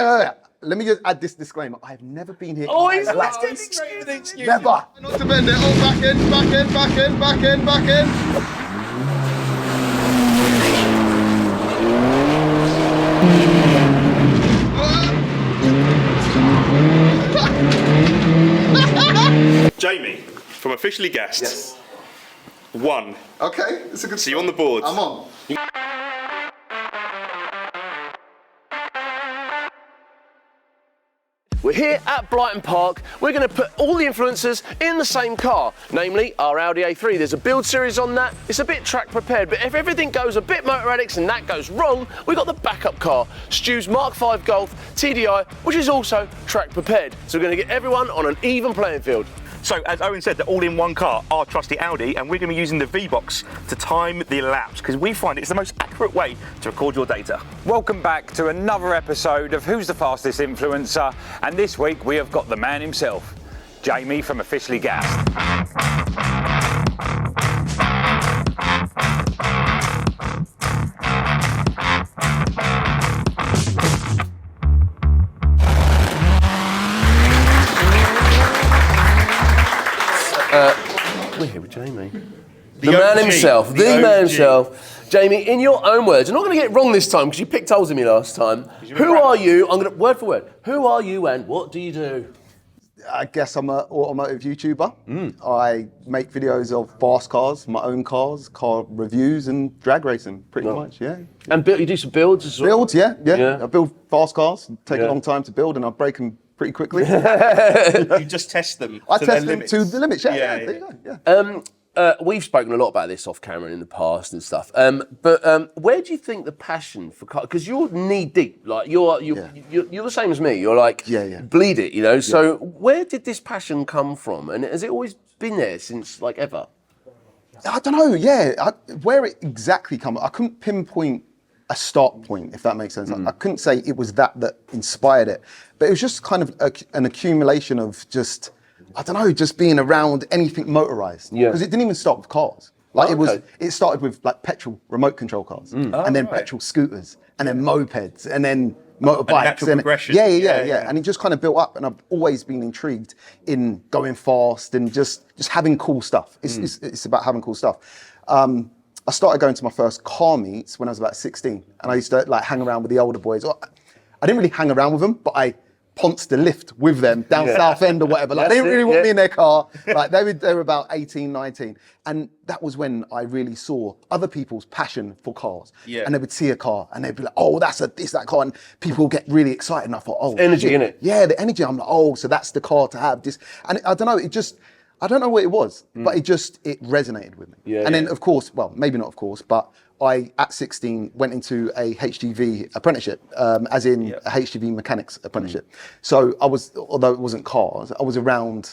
Let me just add this disclaimer. I have never been here. Oh, he's always getting excuses. Never. Not to bend it. All back in, back in, back in, back in, back in. Jamie, from Officially Gassed. Yes. 1. Okay, it's a good. So you're on the board. I'm on. We're here at Brighton Park. We're going to put all the influencers in the same car, namely our Audi A3. There's a build series on that. It's a bit track prepared, but if everything goes a bit Motor Addicts and that goes wrong, we've got the backup car, Stu's Mark V Golf TDI, which is also track prepared. So we're going to get everyone on an even playing field. So, as Owen said, they're all in one car, our trusty Audi, and we're going to be using the VBOX to time the laps, because we find it's the most accurate way to record your data. Welcome back to another episode of Who's the Fastest Influencer, and this week we have got the man himself, Jamie from Officially Gassed. We're here with Jamie. The man himself, the man himself. Jamie, in your own words, I'm not going to get it wrong this time because you picked holes in me last time. Who are you? I'm going to, word for word, who are you and what do you do? I guess I'm an automotive YouTuber. I make videos of fast cars, my own cars, car reviews and drag racing, pretty much, yeah. And you do some builds as well? Builds, yeah. I build fast cars, take a long time to build and I break them pretty quickly. You just test them. I test them to the limits, there you go, We've spoken a lot about this off camera in the past and stuff. But where do you think the passion for car? Because you're knee deep, like you're the same as me. You're like bleed it, you know. So where did this passion come from? And has it always been there since like ever? I don't know. Where it exactly come, I couldn't pinpoint a start point, if that makes sense. I couldn't say it was that inspired it, but it was just kind of an accumulation of just. I don't know, just being around anything motorized. Because it didn't even start with cars. Like it started with like petrol remote control cars, and then petrol scooters, and then mopeds, and then motorbikes. Natural progression. Yeah. And it just kind of built up, and I've always been intrigued in going fast and just having cool stuff. It's about having cool stuff. I started going to my first car meets when I was about 16, and I used to like hang around with the older boys. I didn't really hang around with them, but I ponced the lift with them down South End or whatever. Like they didn't really want me in their car. Like they were about 18, 19. And that was when I really saw other people's passion for cars. Yeah. And they would see a car and they'd be like, oh, that's that car. And people would get really excited. And I thought, oh, energy in it. Yeah, the energy. I'm like, oh, so that's the car to have. This. And I don't know, I don't know what it was, but it resonated with me. Yeah, and then of course, well, maybe not of course, but I, at 16, went into a HGV apprenticeship, as in a HGV mechanics apprenticeship. So I was, although it wasn't cars, I was around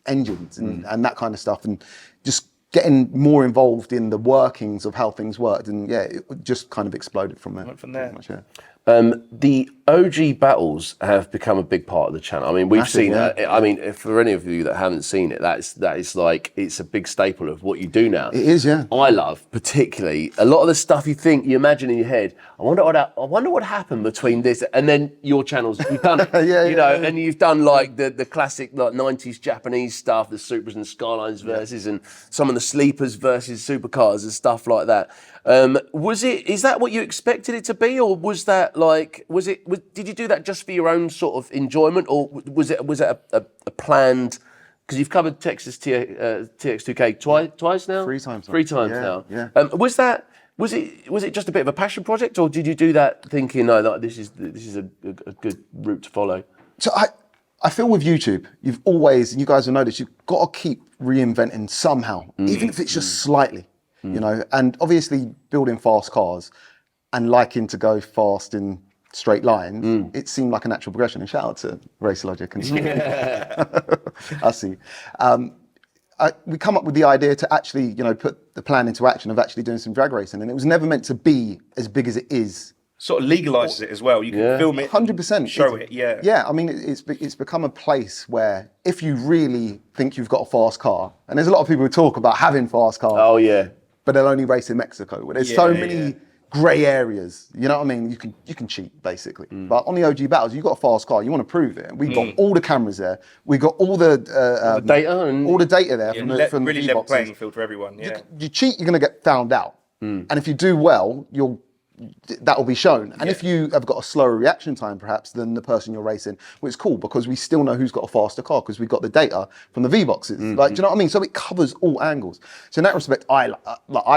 engines and that kind of stuff, and just getting more involved in the workings of how things worked. And it just kind of exploded from there. Went from there. Much, yeah. The OG battles have become a big part of the channel. I mean, we've seen that. I mean, for any of you that haven't seen it, that is like, it's a big staple of what you do now. It is, yeah. I love particularly a lot of the stuff you imagine in your head. I wonder what happened between this and then your channels. You've done it, and you've done like the classic like 90s Japanese stuff, the Supras and Skylines versus, and some of the sleepers versus supercars and stuff like that. Is that what you expected it to be, or was that like, did you do that just for your own sort of enjoyment, or was it a planned, because you've covered Texas TX2K twice now? Three times now. Yeah. Was it just a bit of a passion project, or did you do that thinking, no, that this is a good route to follow? So I feel with YouTube, you've always, and you guys will notice, you've got to keep reinventing somehow, even if it's just slightly. You know, and obviously building fast cars and liking to go fast in straight lines, it seemed like a natural progression. And shout out to Race Logic and stuff. I see. We come up with the idea to actually, you know, put the plan into action of actually doing some drag racing, and it was never meant to be as big as it is. Sort of legalises it as well. You can film it, 100%. Show it. Yeah, I mean, it's become a place where if you really think you've got a fast car, and there's a lot of people who talk about having fast cars. Oh yeah. But they'll only race in Mexico, where there's so many grey areas. You know what I mean? You can cheat basically. But on the OG battles, you've got a fast car. You want to prove it. We've got all the cameras there. We've got all the data and all the data there from really the level VBOXes. playing field for everyone. Yeah. You cheat, you're going to get found out. And if you do well, that will be shown. And if you have got a slower reaction time, perhaps, than the person you're racing, well, it's cool because we still know who's got a faster car because we've got the data from the VBOXes. Like, do you know what I mean? So it covers all angles. So in that respect, I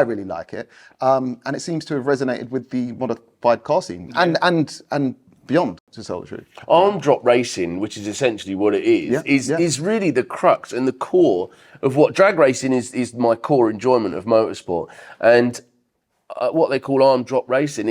really like it. And it seems to have resonated with the modified car scene and beyond, to tell the truth. Arm drop racing, which is essentially what it is really the crux and the core of what drag racing is my core enjoyment of motorsport. And what they call arm drop racing,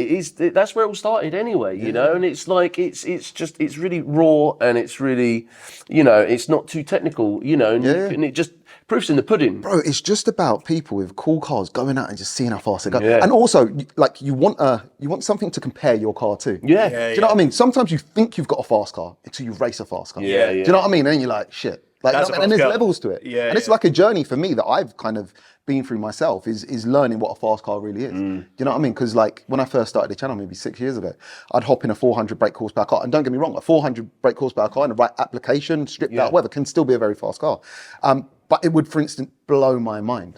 that's where it all started anyway, you know, and it's like, it's really raw and it's really, you know, it's not too technical, you know, and it just proofs in the pudding. Bro, it's just about people with cool cars going out and just seeing how fast they go. And also, like, you want something to compare your car to. Do you know what I mean? Sometimes you think you've got a fast car until you race a fast car. Do you know what I mean? And then you're like, shit. Like, and there's levels to it. And it's like a journey for me that I've kind of been through myself is learning what a fast car really is. Do you know what I mean? Because like when I first started the channel maybe 6 years ago, I'd hop in a 400 brake horsepower car. And don't get me wrong, a 400 brake horsepower car in the right application, stripped out weather, can still be a very fast car. But it would, for instance, blow my mind.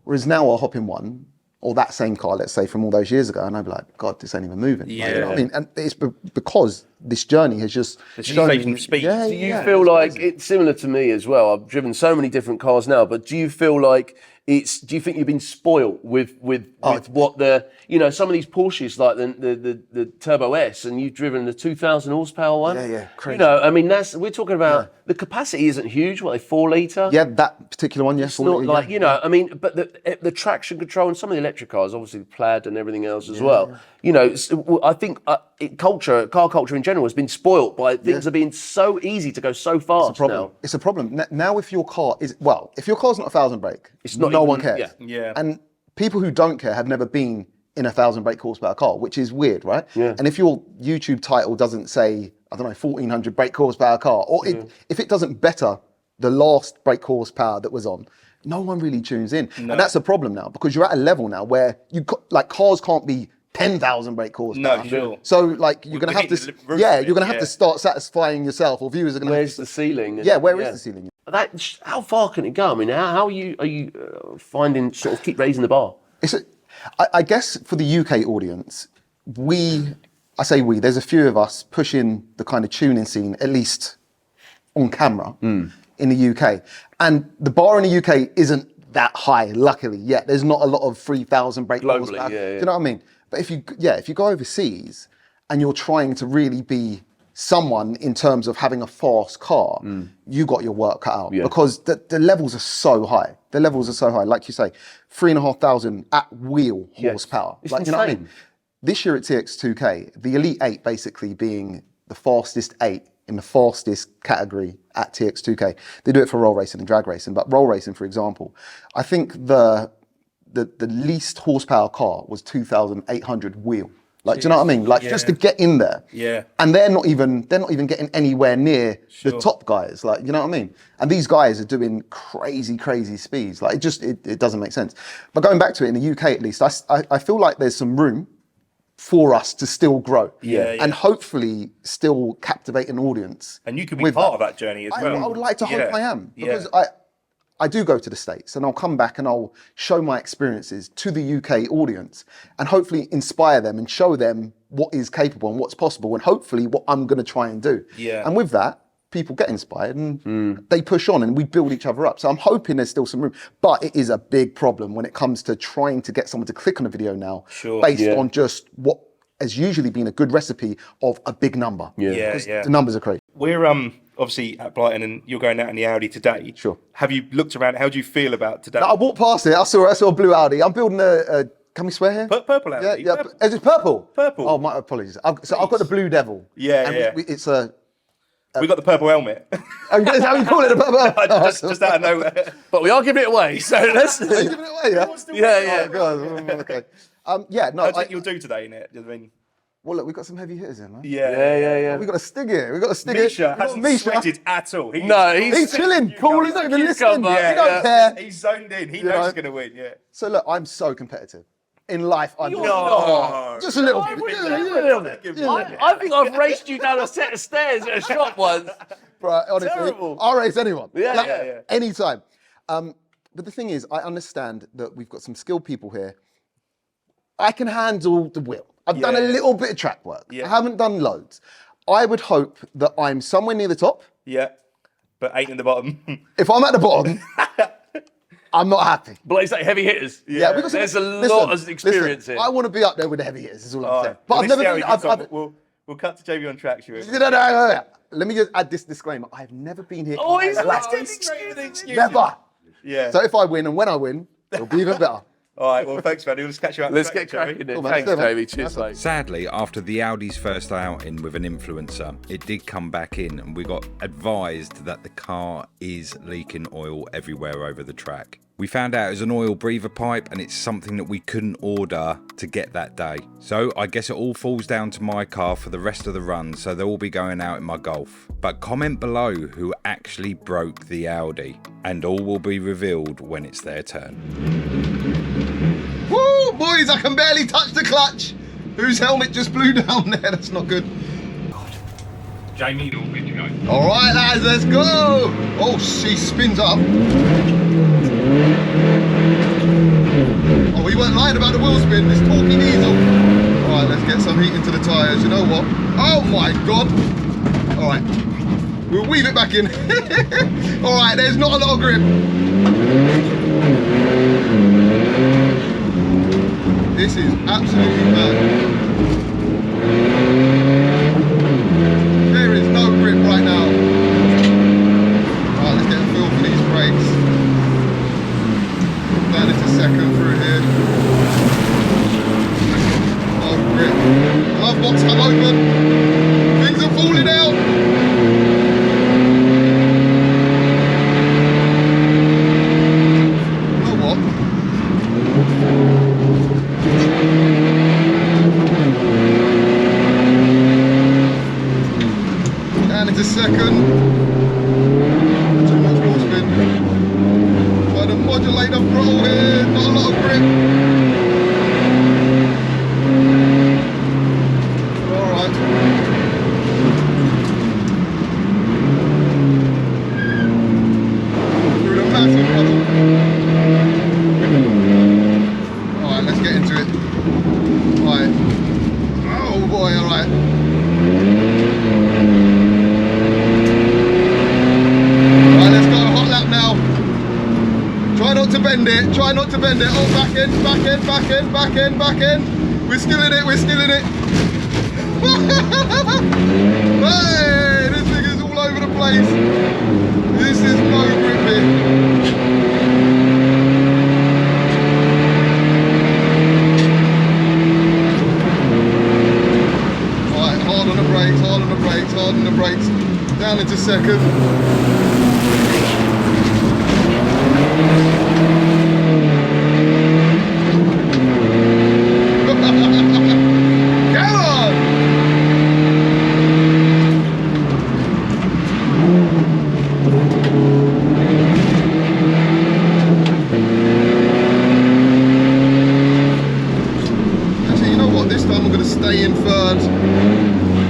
Whereas now I'll hop in one, or that same car, let's say, from all those years ago, and I'd be like, God, this ain't even moving. Like, you know what I mean? And it's because this journey has just shown me speed. Do you feel like it's similar to me as well? I've driven so many different cars now, but do you feel like do you think you've been spoilt with what you know, some of these Porsches, like the Turbo S, and you've driven the 2,000 horsepower one? Crazy. You know, I mean, we're talking about, the capacity isn't huge, 4 litre? Yeah, that particular one, It's not like, you know, I mean, but the traction control and some of the electric cars, obviously the Plaid and everything else as well. You know, I think car culture in general has been spoilt by things are being so easy to go so fast now. It's a problem. Now if your car if your car's not 1,000 brake, It's not no even- one cares. And people who don't care have never been in a 1,000 brake horsepower car, which is weird, right? And if your YouTube title doesn't say, I don't know, 1,400 brake horsepower car, or if it doesn't better the last brake horsepower that was on, no one really tunes in. And that's a problem now because you're at a level now where cars can't be 10,000 brake horsepower. No, sure. So like you're gonna have to, you're gonna have to start satisfying yourself, or viewers are gonna. Where's the ceiling? Where is the ceiling? How far can it go? I mean, how are you finding, sort of keep raising the bar? I guess for the UK audience, there's a few of us pushing the kind of tuning scene, at least on camera, in the UK. And the bar in the UK isn't that high, luckily, yet. There's not a lot of 3,000 brake horsepower. Do you know what I mean? But if you go overseas and you're trying to really be someone in terms of having a fast car, you got your work cut out because the levels are so high. The levels are so high. Like you say, 3,500 at wheel horsepower. It's like, you know what I mean? This year at TX2K, the Elite 8 basically being the fastest 8 in the fastest category at TX2K. They do it for roll racing and drag racing, but roll racing, for example, I think the least horsepower car was 2,800 wheel. Like, do you know what I mean? Like, just to get in there. And they're not even getting anywhere near the top guys. Like, you know what I mean? And these guys are doing crazy speeds. Like, it doesn't make sense. But going back to it, in the UK at least, I feel like there's some room for us to still grow. And hopefully still captivate an audience. And you could be part of that journey as well. I would like to hope I am. Because I do go to the States and I'll come back and I'll show my experiences to the UK audience and hopefully inspire them and show them what is capable and what's possible and hopefully what I'm going to try and do. And with that, people get inspired and they push on and we build each other up. So I'm hoping there's still some room, but it is a big problem when it comes to trying to get someone to click on a video now based on just what has usually been a good recipe of a big number. The numbers are crazy. We're obviously at Brighton and you're going out in the Audi today. Have you looked around? How do you feel about today? No, I walked past it. I saw a blue Audi. I'm building a can we swear here? Purple Audi. Yeah. Is it purple? Purple. Oh, my apologies. I've got the Blue Devil. It's a... we got the purple helmet. Is that how you call it? just out of nowhere. But we are giving it away, so let's... Are you giving it away, Yeah. Oh, God. Okay. How do you think you'll do today in it? I mean... Well, look, we've got some heavy hitters in, right? Yeah. We've got a Stig here. Misha hasn't sweated at all. He's chilling. Cool. He's not even listening. He don't care. He's zoned in. He knows he's going to win, So look, I'm so competitive. in life. I'm No. just a little I bit. wouldn't Yeah, say yeah, a little bit. I think I've raced you down a set of stairs at a shop once. Bro, honestly, Terrible. I'll race anyone. Yeah, Like, yeah. anytime. But the thing is, I understand that we've got some skilled people here. I can handle the wheel. I've done a little bit of track work. Yeah. I haven't done loads. I would hope that I'm somewhere near the top. Yeah, but 8 in the bottom. If I'm at the bottom, I'm not happy. But like you say, heavy hitters. Yeah, because there's a lot of experience here. I want to be up there with the heavy hitters, is all I'm saying. But But I've never how been. he gets on. We'll cut to JB on track, shall we? No. Let me just add this disclaimer. I've never been here. Oh, in he's my life. Never. Yeah. So if I win and when I win, it'll be even better. All right, well, thanks, man. Let's catch you out. Let's get cracking then. Cool, man. Thanks, Let's go, man. Jamie. Cheers, mate. Sadly, after the Audi's first outing with an influencer, it did come back in and we got advised that the car is leaking oil everywhere over the track. We found out it was an oil breather pipe and it's something that we couldn't order to get that day. So I guess it all falls down to my car for the rest of the run, so they'll all be going out in my Golf. But comment below who actually broke the Audi and all will be revealed when it's their turn. Woo, boys, I can barely touch the clutch. Whose helmet just blew down there? That's not good. Jamie, all good to go. All right, lads, let's go. Oh, she spins up. Oh, we weren't lying about the wheel spin. This talking diesel. All right, let's get some heat into the tyres. You know what? Oh my God. All right, we'll weave it back in. All right, there's not a lot of grip. This is absolutely mad. There is no grip right now. Alright, let's get a feel for these brakes. Down into second through here. No grip. Glove box come open. Things are falling out. You know what? Down into second. Too much more spin. Trying to modulate the throttle here. Not a lot of grip. Alright. Through the massive puddle. Alright, let's get into it. Alright. Oh boy, alright. Right, let's go, hot lap now. Try not to bend it, try not to bend it. Oh, back in, back in, back in, back in, back in. We're still in it, we're still in it. Hey, this thing is all over the place. This is no gripping. Right, hard on the brakes, hard on the brakes, hard on the brakes. Down into second. Come on! Actually, you know what? This time I'm going to stay in third.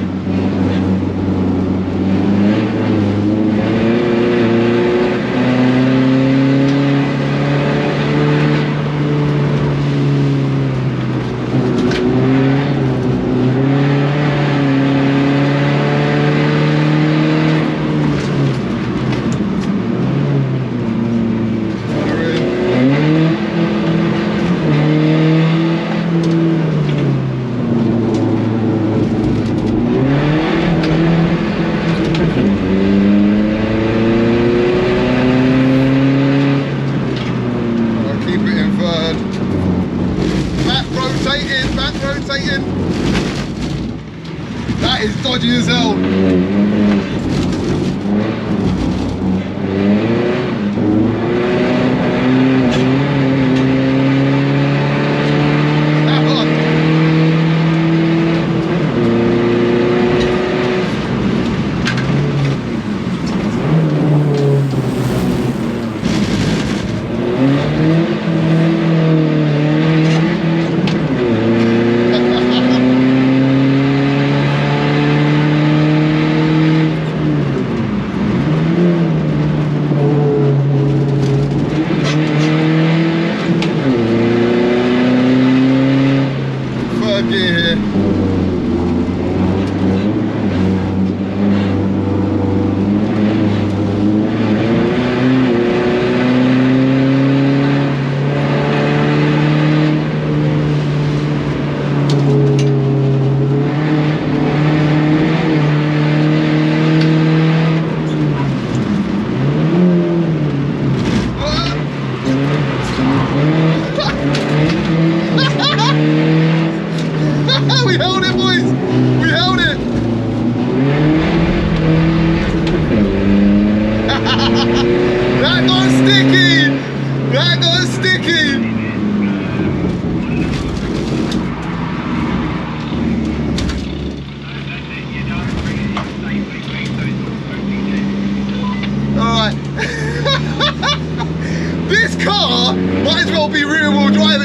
That is dodgy as hell. Come on.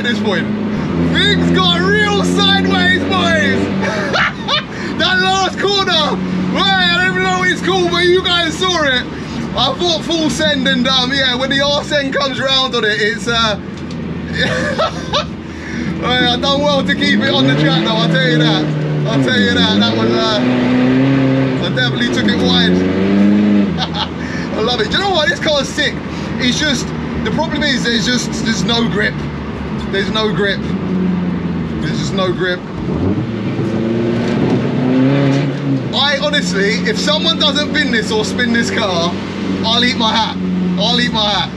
this point. Things got real sideways, boys. That last corner, well, I don't even know what it's called, but you guys saw it. I thought full send, and yeah, when the arse end comes round on it, it's I've done well to keep it on the track though, I'll tell you that. I'll tell you that, that was, I definitely took it wide. I love it. Do you know what, this car's sick. It's just, the problem is there's no grip. There's no grip. There's just no grip. I honestly, if someone doesn't bin this or spin this car, I'll eat my hat. I'll eat my hat.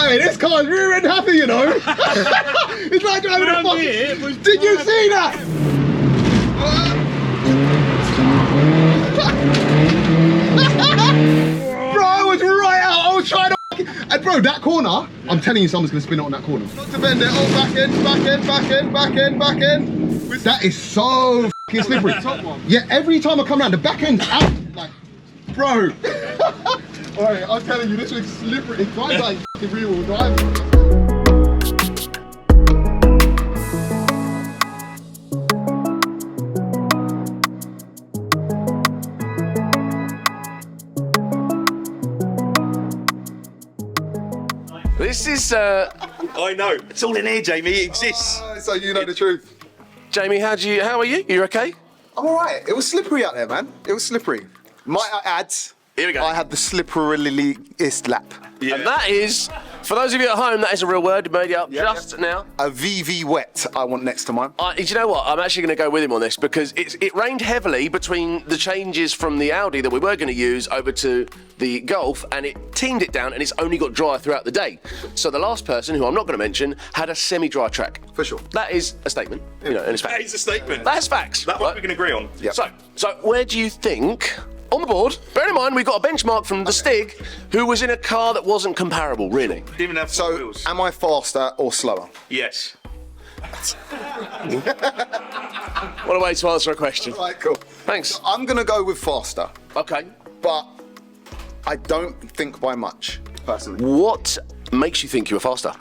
Hey, this car's rear end happy, you know. It's like driving a fucking... Did you see that? Bro, I was right out. I was trying to... And bro, that corner, I'm telling you, someone's gonna spin it on that corner. Not to bend it. Oh, back in, back in, back in, back in, back in. That is so fucking slippery. Yeah, every time I come around, the back end's out. Like, bro. Alright, I'm telling you, this looks slippery. It drives like fucking rear wheel drive. This is, I know. It's all in here, Jamie. It exists. So you know the truth. Jamie, how are you? You okay? I'm alright. It was slippery out there, man. It was slippery. Might I add, Here we go. I had the slipperiest lap. Yeah. And that is, for those of you at home, that is a real word. Made it up just now. A VV wet I want next to mine. Do you know what? I'm actually going to go with him on this because it rained heavily between the changes from the Audi that we were going to use over to the Golf, and it teamed it down, and it's only got dry throughout the day. So the last person, who I'm not going to mention, had a semi-dry track. For sure. That is a statement. You know, and it's That is a statement. That's facts. That one we can agree on. Yep. So where do you think? On the board, bear in mind, we've got a benchmark from the Stig, who was in a car that wasn't comparable, really. Didn't even have four wheels. Am I faster or slower? Yes. What a way to answer a question. Right, cool. Thanks. I'm gonna go with faster, Okay. but I don't think by much, personally. What makes you think you were faster?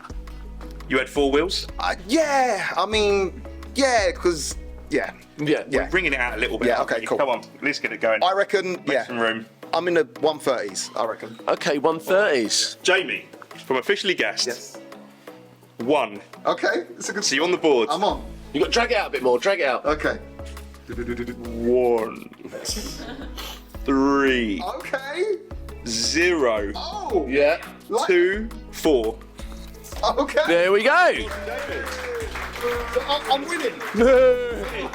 You had four wheels. Yeah, I mean, yeah, because, yeah. We're bringing it out a little bit. Yeah, okay, cool. Come on, let's get it going. I reckon, Make some room. I'm in the 130s, I reckon. Okay, 130s. Jamie, from officially guessed. Yes. 1. Okay, it's a good. So you're on the board. I'm on. You got to drag it out a bit more. Drag it out. Okay. 1. 3. Okay. 0. Oh. Yeah. 2. 4. Okay. There we go. I'm winning.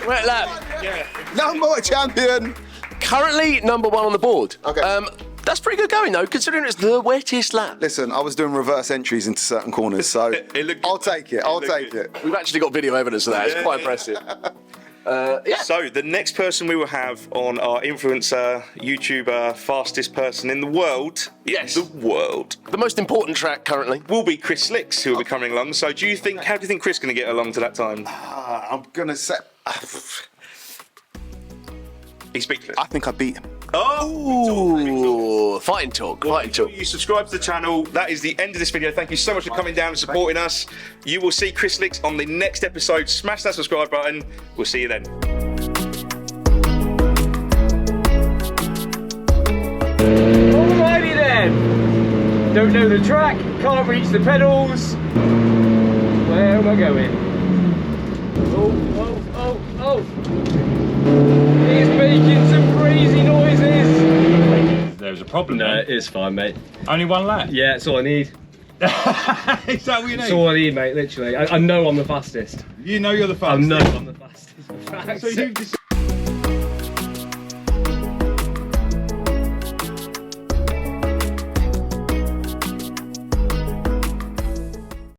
Wet lap. Yeah. Number one champion. Currently number 1 on the board. Okay. That's pretty good going though, considering it's the wettest lap. Listen, I was doing reverse entries into certain corners, so It looked good. I'll take it. I'll looked take good. it. We've actually got video evidence of that. It's quite impressive. Yeah. So the next person we will have on our influencer, YouTuber, fastest person in the world, Yes. the world, The most important track currently. will be Chris Slicks, who will be coming along. So how do you think Chris is going to get along to that time? I'm gonna say. He's speechless. I think I beat him. Ooh, fighting talk. Fighting talk. You subscribe to the channel. That is the end of this video. Thank you so much for coming down and supporting us. You will see Chris Slicks on the next episode. Smash that subscribe button. We'll see you then. Alrighty then. Don't know the track, can't reach the pedals. Where am I going? Oh. He's making some crazy noises. There's a problem. No, then. it's fine, mate. Only one lap. Yeah, it's all I need. Is that what you need? It's all I need, mate, literally. I know I'm the fastest. You know you're the I fastest. know I'm the fastest. So you just